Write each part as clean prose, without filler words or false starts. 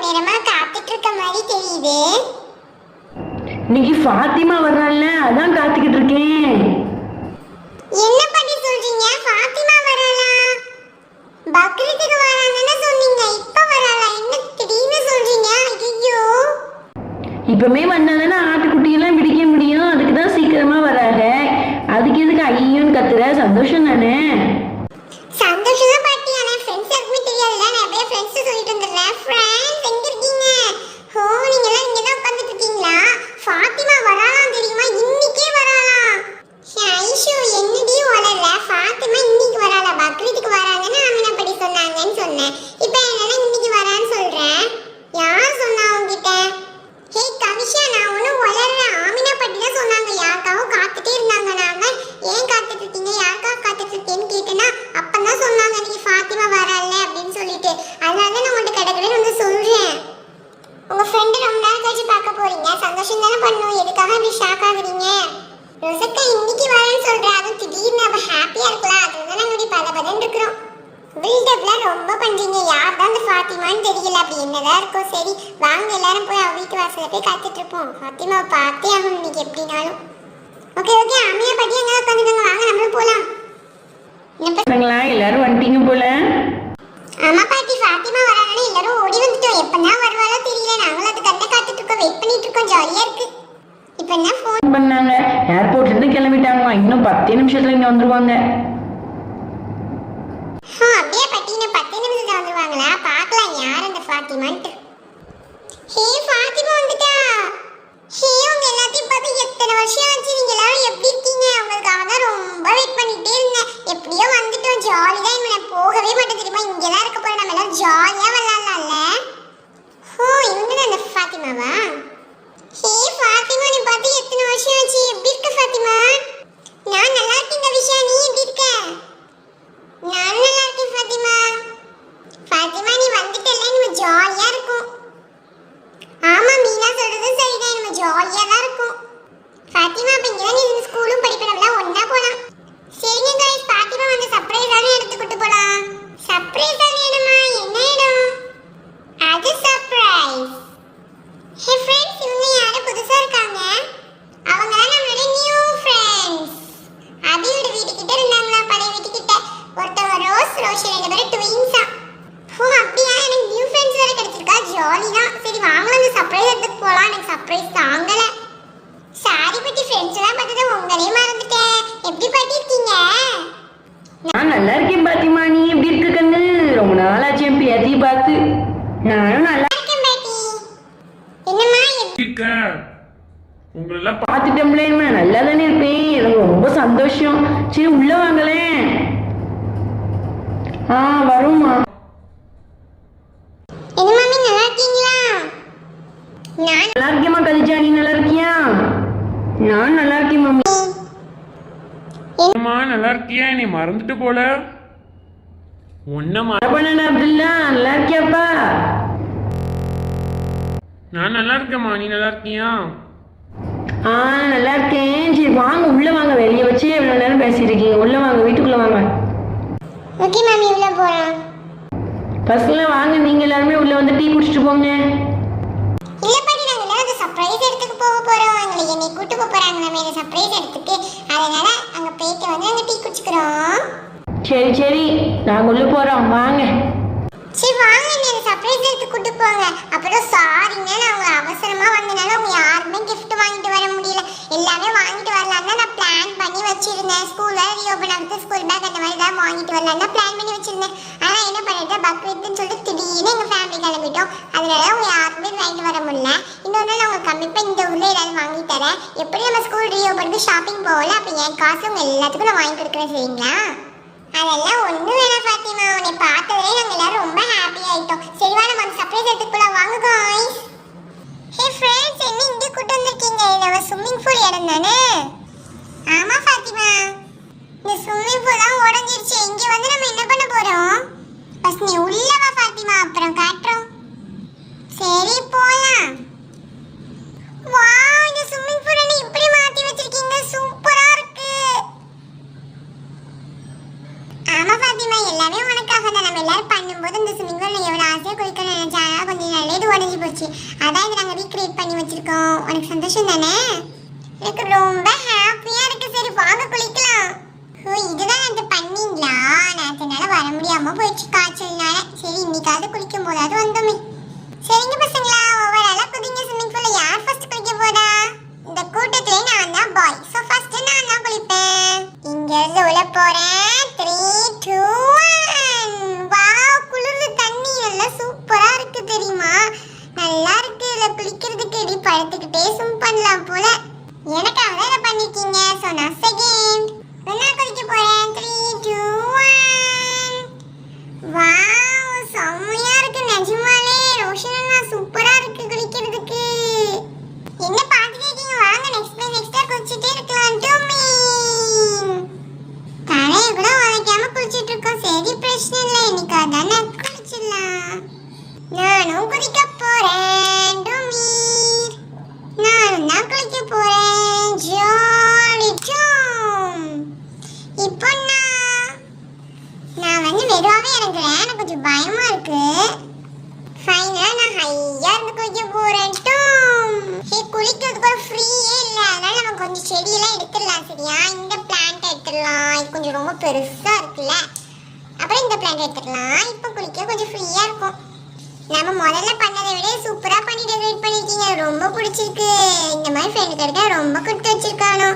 நேரமா காத்துட்டு இருக்க மாதிரி தெரியுது. இன்னைக்கு ஃபாத்திமா வர்றாள்ல, அதான் காத்துக்கிட்டு இருக்கேன். என்ன பண்ணி சொல்றீங்க? ஃபாத்திமா வராளா? பக்ரீத்துக்கு வராங்கன்னு சொன்னீங்க, இப்ப வராளா? என்ன திடீர்னு சொல்றீங்க? ஐயோ, இப்பமே வந்தாதானே ஆட்டுக்குட்டியெல்லாம் பிடிக்க முடியும், அதுக்கு தான் சீக்கிரமா வராங்க. அதுக்கு எதுக்கு ஐயோன்னு கத்துற? சந்தோஷம் தானே? சந்தோஷம் தான் பாட்டி. ஆனா ஃப்ரெண்ட்ஸ் யாருக்குமே தெரியாதுல்ல. நான் அப்படியே ஃப்ரெண்ட்ஸ் சொல்லிட்டு இருந்தேன். ஃப்ரெண்ட்ஸ் எங்க இருக்கீங்க? ஓ, நீங்க எல்லாம் இங்க தான் உட்கார்ந்துட்டு இருக்கீங்களா? ஃபாத்திமா வராளாம் தெரியுமா? இன்னைக்கே வராளாம். ஐஷு, என்னடி வளரல? ஃபாத்திமா இன்னைக்கு வராளா? பக்ரீத்துக்கு வராங்கன்னு ஆமினா படி சொன்னாங்கன்னு சொன்னேன். இப்போ என்னன்னா இன்னைக்கு வரான்னு சொல்றேன். யார் சொன்னா உங்ககிட்ட? ஹே கவிஷா, நான் ஒன்னும் வளரல. ஆமினா படி தான் சொன்னாங்க. யாருக்காவும் காத்துட்டே இருந்தாங்க. நாங்க ஏன் காத்துட்டு இருக்கீங்க, யாருக்காக காத்துட்டு இருக்கேன்னு கேட்டேன்னா அப்பதான் சொன்னாங்க இன்னைக்கு ஃபாத்திமா வரால அப்படின்னு சொல்லிட்டு. அதனால நான் உங்கள்கிட்ட கடற்கடை வந்து சொல்றேன். உங்க ஃப்ரெண்டு ரொம்ப நாள் கழிச்சு பார்க்க போறீங்க, சந்தோஷம் தானே பண்ணும். எதுக்காக இப்படி ஷாக் ஆகுறீங்க? ரோசக்கா இன்னைக்கு வரேன்னு சொல்றேன், அதுவும் திடீர்னு அப்ப ஹாப்பியா இருக்கலாம். அதுதான் நாங்க இப்படி பதபதன்னு இருக்கிறோம். பில்டப்லாம் ரொம்ப பண்றீங்க. யார் தான் அந்த ஃபாத்திமான்னு தெரியல. அப்படி என்னதான் இருக்கும். சரி வாங்க, எல்லாரும் போய் அவ வீட்டு வாசல்ல போய் காத்துட்டு இருப்போம். ஃபாத்திமாவை பார்த்தே ஆகணும் இன்னைக்கு எப்படினாலும். ஓகே ஓகே, அம்மையா பட்டி எங்க உட்காந்துட்டாங்க, வாங்க நம்மளும் போலாம். எல்லாரும் வந்துட்டீங்க போல. ஆமா பாட்டி, ஃபாத்திமா வரானே எல்லாரும் ஓடி வந்துட்டோம். எப்பதான் வருவாளோ தெரியல. நாங்களும் அது கண்ணை காத்துட்டு இருக்கோம், வெயிட் பண்ணிட்டு இருக்கோம். ஜாலியா இருக்கு. இப்போ என்ன ஃபோன் பண்ணாங்க, ஏர்போர்ட்ல இருந்து கிளம்பிட்டாங்க. இன்னும் 10 நிமிஷத்துல இங்க வந்துருவாங்க. அப்படியே பாட்டி, இன்னும் 10 நிமிஷத்துல வந்துருவாங்களா? பார்க்கலாம் யார் அந்த ஃபாத்திமான்ட்டு. ஹே ஃபாத்திமா வந்துட்டா. ஹே, உங்க எல்லாத்தையும் பார்த்து எத்தனை வருஷம் ஆச்சு. நீங்க எல்லாரும் எப்படி இருக்கீங்க? உங்களுக்காக தான் ரொம்ப வெயிட் பண்ணிட்டே இருந்தேன். எப்படியோ வந்துட்டோம். ஜாலி தான். இவனை போகவே மாட்டேன் தெரியுமா? இங்கே தான் இருக்க போறோம். நம்ம எல்லாரும் ஜாலியா விளையாடலாம்ல. ஓ, இவங்க தான் அந்த ஃபாத்திமாவா? ஹே ஃபாத்திமா, நீ பார்த்து எத்தனை வருஷம் ஆச்சு. எப்படி இருக்க ஃபாத்திமா? நான் நல்லா இருக்கேன் கவிஷா, நீ எப்படி இருக்க? நான் நல்லா இருக்கேன் ஃபாத்திமா. ஃபாத்திமா, நீ வந்துட்டல, நம்ம ஜாலியா இருக்கும். ஆமா, மீனா சொல்றது சரிதான், நம்ம ஜாலியா தான் இருக்கும். ஃபாத்திமா, அப்ப இங்க நீ ஸ்கூலும் படிப்பறவள ஒண்ணா போலாம். சரிங்க गाइस, ஃபாத்திமா வந்து சர்ப்ரைஸான இடத்துக்கு கூட்டி போலாம். சர்ப்ரைஸான இடமா? என்ன இடம் அது? சர்ப்ரைஸ். ஹே फ्रेंड्स, இவங்க யாரு புதுசா இருக்காங்க? அவங்க தான் நம்மளோட நியூ फ्रेंड्स. அபியோட வீட்டு கிட்ட இருந்தாங்களா, பழைய வீட்டு கிட்ட. ஒருத்தவங்க ரோஷி, ரெண்டு பேரும் ட்வின்ஸா. ஓ அப்படியா? எனக்கு நியூ ஃப்ரெண்ட்ஸ் வேற கிடைச்சிருக்கா. ஜாலி தான். சரி வாங்க, அந்த சர்ப்ரைஸ் எடுத்துக்கு போலாம். எனக்கு சர்ப்ரைஸ் தாங்கல. சாரி பட்டி, ஃப்ரெண்ட்ஸ் எல்லாம் பார்த்தா உங்களே மறந்துட்டேன். எப்படி பட்டி இருக்கீங்க? நான் நல்லா இருக்கேன் பாத்திமா, நீ எப்படி இருக்க கண்ணு? ரொம்ப நாள் ஆச்சு என் பேத்தி பார்த்து. நானும் நல்லா இருக்கேன் பாட்டி. என்னம்மா இருக்க? உங்களெல்லாம் பார்த்துட்டோம்ல, நல்லா தானே இருப்பேன். எனக்கு ரொம்ப சந்தோஷம். சரி உள்ள வாங்களேன். வருமா? என்ன மாமி, நல்லா இருக்கீங்களா? நான் நல்லா இருக்கேம்மா. கதிஜா, நீ நல்லா இருக்கியா? நான் நல்லா இருக்கேன் மம்மி. அம்மா நல்லா இருக்கியா? நீ மறந்துட்டு போல. ஒன்ன பண்ண அப்துல்லா, நல்லா இருக்கியாப்பா? நான் நல்லா இருக்கேம்மா, நீ நல்லா இருக்கியா? நல்லா இருக்கேன். சரி வாங்க, உள்ள வாங்க. வெளியே வச்சு எவ்வளவு நேரம் பேசிட்டு இருக்கீங்க. உள்ள வாங்க, வீட்டுக்குள்ள வாங்க. ஓகே மாமி, உள்ள போறேன். பசங்கள வாங்க, நீங்க எல்லாருமே உள்ள வந்து டீ குடிச்சிட்டு போங்க. இல்ல பாட்டி, நாங்க எல்லாரும் சர்ப்ரைஸ் எடுத்துக்கு போக போறோம். எங்களை என்னை கூட்டு போக போறாங்க நம்ம இந்த சர்ப்ரைஸ் எடுத்துக்கு. அதனால அங்க போயிட்டு வந்து அங்க டீ குடிச்சுக்கிறோம். சரி சரி, நாங்க உள்ள போறோம், வாங்க. சரி வாங்க, என்ன சர்ப்ரைஸ் எடுத்து கூட்டு போங்க. அப்புறம் சாரிங்க, நான் உங்க அவசரமா வந்தனால உங்க யாருமே gift வாங்கிட்டு வர முடியல. எல்லாமே வாங்கிட்டு வரலாம்னு நான் பிளான் பண்ணி வச்சிருந்தேன். ஸ்கூல் வேற ரீஓபன் ஆகுது, ஸ்கூல் பேக் அந்த மாதிரி தான் வாங்கிட்டு வரலாம்னு பிளான் பண்ணி வச்சிருந்தேன். ஆனா என்ன பண்ணிட்டேன், பக்ரீத்னு சொல்லிட்டு திடீர்னு எங்க ஃபேமிலி கிளம்பிட்டோம். அதனால உங்க யாருமே வாங்கிட்டு வர முடியல. இன்னொரு நாள் நான் உங்களுக்கு கண்டிப்பா இந்த ஊர்ல ஏதாவது வாங்கி தரேன். எப்படி நம்ம ஸ்கூல் ரீஓபனுக்கு ஷாப்பிங் போகல, அப்ப என் காசு உங்க எல்லாத்துக்கும் நான் வாங்கி கொடுக்குறேன். சரிங்களா? அதெல்லாம் ஒண்ணு வேணாம் ஃபாத்திமா, உன்னை பார்த்ததே நாங்க எல்லாரும் ரொம்ப ஹாப்பி ஆயிட்டோம். சரி வா, நம்ம அந்த சர்ப்ரைஸ் எடுத்துக்கலாம். வாங்க गाइस. ஹே फ्रेंड्स, என்ன இங்க கூட்டி வந்திருக்கீங்க? இது நம்ம ஸ்விமிங் பூல் இடம் தானே? ஆமா ஃபாத்திமா, இந்த ஸ்விமிங் பூல் தான் உடைஞ்சிருச்சு. இங்க வந்து நம்ம என்ன பண்ண போறோம்? ஃபர்ஸ்ட் நீ உள்ள வா ஃபாத்திமா, அப்புறம் காட்றோம். சரி போலாம். வாவ், இந்த ஸ்விமிங் பூல் நீ இப்படி மாத்தி வச்சிருக்கீங்க, சூப்பரா இருக்கு. ஆமா ஃபாத்திமா, எல்லாமே உனக்காக தான். நம்ம எல்லாரும் பண்ணும்போது இந்த ஸ்விமிங் பூல்ல எவ்வளவு ஆசையா குளிக்கணும்னு நினைச்சா கொஞ்சம் நல்லது போச்சு. அதான் இதை நாங்கள் ரீக்ரியேட் பண்ணி வச்சிருக்கோம். உனக்கு சந்தோஷம் தானே? எனக்கு ரொம்ப ஹாப்பியா இருக்கு. சரி வாங்க குளிக்கலாம். ஓ இதுதான் நேற்று பண்ணீங்களா? நேற்றுனால வர முடியாம போயிடுச்சு காய்ச்சல்னால. சரி இன்னைக்காவது குளிக்கும் போதாவது வந்தோமே. சரிங்க பசங்களா, ஒவ்வொரு ஆளா குதிங்க ஸ்விம்மிங் பூல்ல. யார் ஃபர்ஸ்ட் குளிக்க போறா? இந்த கூட்டத்திலே நான் தான் பாய். ஸோ ஃபர்ஸ்ட் நான் தான் குளிப்பேன். இங்க இருந்து உள்ள போறேன். 3 2 1. வாவ், குளிர்ந்த தண்ணி நல்லா சூப்பரா இருக்கு தெரியுமா? நல்லா இருக்கு. இதுல குளிக்கிறதுக்கு இடி படுத்துக்கிட்டே ஸ்விம் பண்ணலாம் போல. எனக்காக தான் இதை பண்ணிருக்கீங்க. ஸோ நான் செகண்ட் நான் குளிக்க போறேன். 3 2 1. வாவ், செம்மையா இருக்கு நிஜமாலே. ரோஷனா சூப்பரா இருக்கு குளிக்கிறதுக்கு. என்ன பாத்துட்டே இருக்கீங்க? வாங்க நெக்ஸ்டா குளிச்சிட்டே இருக்கலாம். டூமி தலைய கூட உதைக்காம குளிச்சிட்டு இருக்கோம். சரி பிரச்சனை இல்லை, இன்னைக்கு அதானே குளிச்சிடலாம். நானும் குளிக்க போறேன். டூமி நானும் தான் குளிக்க போறேன். Jolly jam. இப்போ நான் வந்து மெதுவாவே இறங்குறேன். எனக்கு கொஞ்சம் பயமா இருக்கு. ஃபைனலா நான் ஹையா இருந்து குளிக்க போறேன். குளிக்கிறதுக்கு ஒரு ஃப்ரீயே இல்லை. அதனால நம்ம கொஞ்சம் செடியெல்லாம் எடுத்துடலாம். சரியா? இந்த பிளான்ட் எடுத்துடலாம். இது கொஞ்சம் ரொம்ப பெருசா இருக்குல்ல. அப்புறம் இந்த பிளான்ட் எடுத்துடலாம். இப்போ குளிக்க கொஞ்சம் ஃப்ரீயா இருக்கும். நம்ம முதல்ல பண்ணதை விட சூப்பரா பண்ணி டெக்கரேட் பண்ணிருக்கீங்க. ரொம்ப பிடிச்சிருக்கு. இந்த மாதிரி ஃப்ரெண்ட் கிட்ட ரொம்ப கொடுத்து வச்சிருக்கானோ.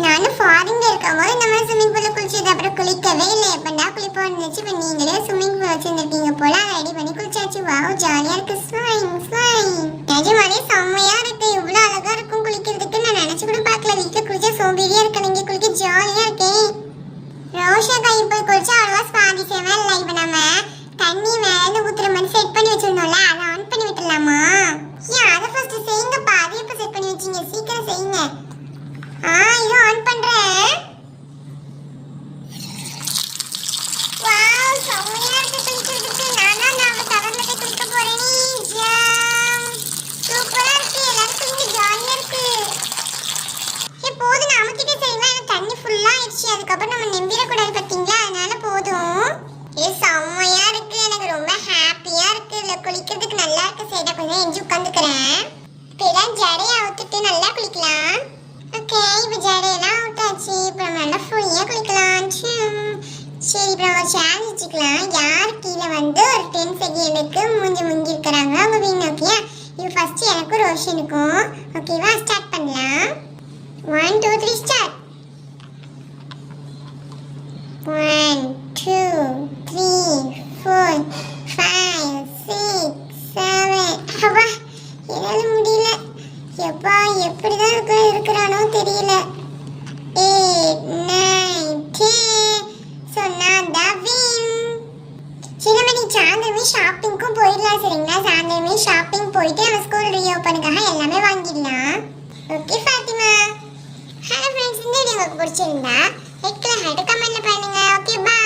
நானும் ஃபாரின்ல இருக்கும்போது இந்த மாதிரி ஸ்விம்மிங் பூல்ல குளிச்சது. அப்புறம் குளிக்கவே இல்லை. எப்படா குளிப்போம் இருந்துச்சு. இப்போ நீங்களே ஸ்விம்மிங் பூல் வச்சிருந்துருக்கீங்க போல. அதை ரெடி பண்ணி குளிச்சாச்சு. வாவ் ஜாலியா இருக்கு. ஸ்லைம் ஸ்லைம் நிஜமாலே செம்மையா இருக்கு. இவ்வளோ அழகா இருக்கும் குளிக்கிறதுக்கு. நான் நினைச்சு கூட பார்க்கல. வீட்டில் குளிச்சா சோம்பேறியா இருக்கு. நீங்க குளிக்க ஜாலியா இருக்கேன். ரோஷா கை போய் குளிச்சா அவ்வளவா சுவாரஸ்யமா இல்லை. இப்போ நம்ம தண்ணி மேல ஊத்துற மாதிரி செட் பண்ணி வச்சிருந்தோம்ல, அதை ஆன் பண்ணி விட்டுலாமா? ஏன் அதை ஃபர்ஸ்ட் செய்யுங்கப்பா. அதை எப்போ செட் பண்ணி வச்சீங்க? சீக்கிரம் செய்யுங்க. இது ஆன் பண்றேன். வாவ் செம்மையா இருக்கு குளிக்கிறதுக்கு. நான் தவறுல குளிக்க போறேனே. ஜாம் சூப்பரா இருக்கு. எல்லாரும் குளிக்க ஜாலியா இருக்கு. போதும் நான் அமுக்கிட்டே செய்வேன். எனக்கு தண்ணி ஃபுல்லா ஆயிடுச்சு. அதுக்கப்புறம் நம்ம நம்பிடக்கூடாது பார்த்தீங்களா? அதனால போதும். செம்மையா இருக்கு. எனக்கு ரொம்ப ஹாப்பியா இருக்கு. இதுல குளிக்கிறதுக்கு நல்லா இருக்கு. சைடா கொஞ்சம் எஞ்சி உட்காந்துக்கிறேன். இப்போ எல்லாம் ஜடையை அவுத்துட்டு நல்லா குளிக்கலாம். ஓகே இப்போ ஜடையெல்லாம் அவுட்டாச்சு. இப்போ நம்ம நல்லா ஃப்ரீயாக குளிக்கலாம். சரி இப்போ நம்ம சேலஞ்ச் வச்சுக்கலாம். யார் கீழே வந்து ஒரு 10 செகண்டுக்கு மூஞ்சி முங்கி இருக்கிறாங்க அவங்க வீண். ஓகே இது ஃபர்ஸ்ட் எனக்கும் ரோஷனுக்கும். ஓகேவா? ஸ்டார்ட் பண்ணலாம். 1 2 3 ஸ்டார்ட். 1 2 3 4 5 6 7. அப்பா என்னால முடியல. எப்பா எப்படிதான் இருக்கிறானோ தெரியல. 8 9 10. சொன்னான் தவின். சின்னமணி சாயந்தரமே ஷாப்பிங்க்கும் போயிடலாம். சரிங்களா? சாயந்தரமே ஷாப்பிங் போயிட்டு நம்ம ஸ்கூல் ரீஓப்பனுக்காக எல்லாமே வாங்கிடலாம். ஓகே ஃபாத்திமா. ஹலோ ஃப்ரெண்ட்ஸ், இந்த வீடியோ உங்களுக்கு பிடிச்சிருந்தா லைக் கமெண்ட்ல பண்ணுங்க. Okay bye.